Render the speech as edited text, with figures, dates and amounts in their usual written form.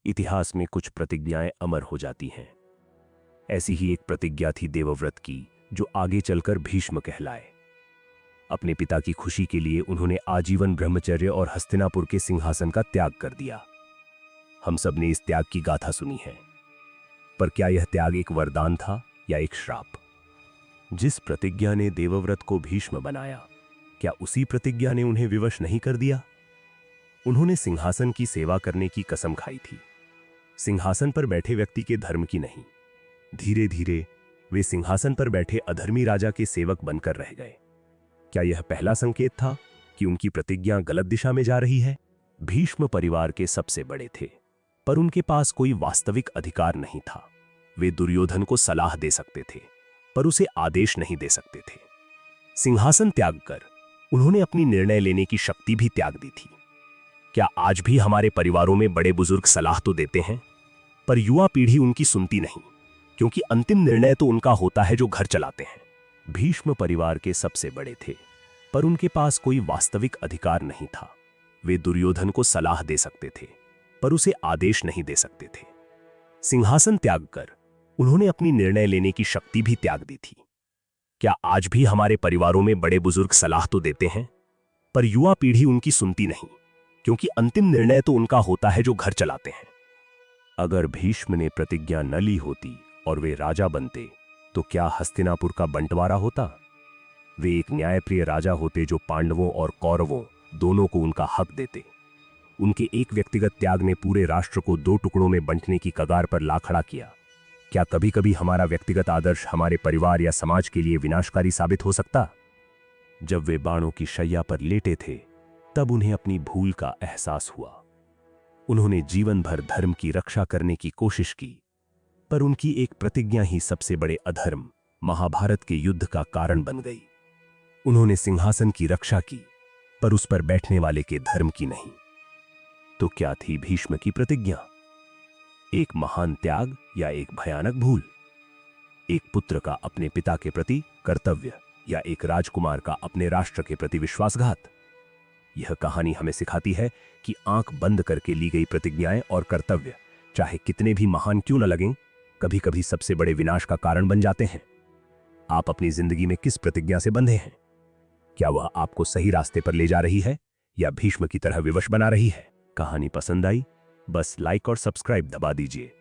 इतिहास में कुछ प्रतिज्ञाएं अमर हो जाती हैं। ऐसी ही एक प्रतिज्ञा थी देवव्रत की, जो आगे चलकर भीष्म कहलाए। अपने पिता की खुशी के लिए उन्होंने आजीवन ब्रह्मचर्य और हस्तिनापुर के सिंहासन का त्याग कर दिया। हम सब ने इस त्याग की गाथा सुनी है, पर क्या यह त्याग एक वरदान था या एक श्राप? जिस प्रतिज्ञा ने देवव्रत को भीष्म बनाया, क्या उसी प्रतिज्ञा ने उन्हें विवश नहीं कर दिया? उन्होंने सिंहासन की सेवा करने की कसम खाई थी, सिंहासन पर बैठे व्यक्ति के धर्म की नहीं। धीरे धीरे वे सिंहासन पर बैठे अधर्मी राजा के सेवक बनकर रह गए। क्या यह पहला संकेत था कि उनकी प्रतिज्ञा गलत दिशा में जा रही है? भीष्म परिवार के सबसे बड़े थे, पर उनके पास कोई वास्तविक अधिकार नहीं था। वे दुर्योधन को सलाह दे सकते थे, पर उसे आदेश नहीं दे सकते थे। सिंहासन त्याग कर उन्होंने अपनी निर्णय लेने की शक्ति भी त्याग दी थी। क्या आज भी हमारे परिवारों में बड़े बुजुर्ग सलाह तो देते हैं, पर युवा पीढ़ी उनकी सुनती नहीं, क्योंकि अंतिम निर्णय तो उनका होता है जो घर चलाते हैं। भीष्म परिवार के सबसे बड़े थे, पर उनके पास कोई वास्तविक अधिकार नहीं था। वे दुर्योधन को सलाह दे सकते थे, पर उसे आदेश नहीं दे सकते थे। सिंहासन त्याग कर उन्होंने अपनी निर्णय लेने की शक्ति भी त्याग दी थी। क्या आज भी हमारे परिवारों में बड़े बुजुर्ग सलाह तो देते हैं, पर युवा पीढ़ी उनकी सुनती नहीं, क्योंकि अंतिम निर्णय तो उनका होता है जो घर चलाते हैं। अगर भीष्म ने प्रतिज्ञा न ली होती और वे राजा बनते, तो क्या हस्तिनापुर का बंटवारा होता? वे एक न्यायप्रिय राजा होते जो पांडवों और कौरवों दोनों को उनका हक देते। उनके एक व्यक्तिगत त्याग ने पूरे राष्ट्र को दो टुकड़ों में बंटने की कगार पर ला खड़ा किया। क्या कभी कभी हमारा व्यक्तिगत आदर्श हमारे परिवार या समाज के लिए विनाशकारी साबित हो सकता? जब वे बाणों की शैया पर लेटे थे, तब उन्हें अपनी भूल का एहसास हुआ। उन्होंने जीवन भर धर्म की रक्षा करने की कोशिश की, पर उनकी एक प्रतिज्ञा ही सबसे बड़े अधर्म महाभारत के युद्ध का कारण बन गई। उन्होंने सिंहासन की रक्षा की, पर उस पर बैठने वाले के धर्म की नहीं। तो क्या थी भीष्म की प्रतिज्ञा? एक महान त्याग या एक भयानक भूल? एक पुत्र का अपने पिता के प्रति कर्तव्य या एक राजकुमार का अपने राष्ट्र के प्रति विश्वासघात? यह कहानी हमें सिखाती है कि आंख बंद करके ली गई प्रतिज्ञाएं और कर्तव्य, चाहे कितने भी महान क्यों न लगें, कभी कभी सबसे बड़े विनाश का कारण बन जाते हैं। आप अपनी जिंदगी में किस प्रतिज्ञा से बंधे हैं? क्या वह आपको सही रास्ते पर ले जा रही है या भीष्म की तरह विवश बना रही है? कहानी पसंद आई? बस लाइक और सब्सक्राइब दबा दीजिए।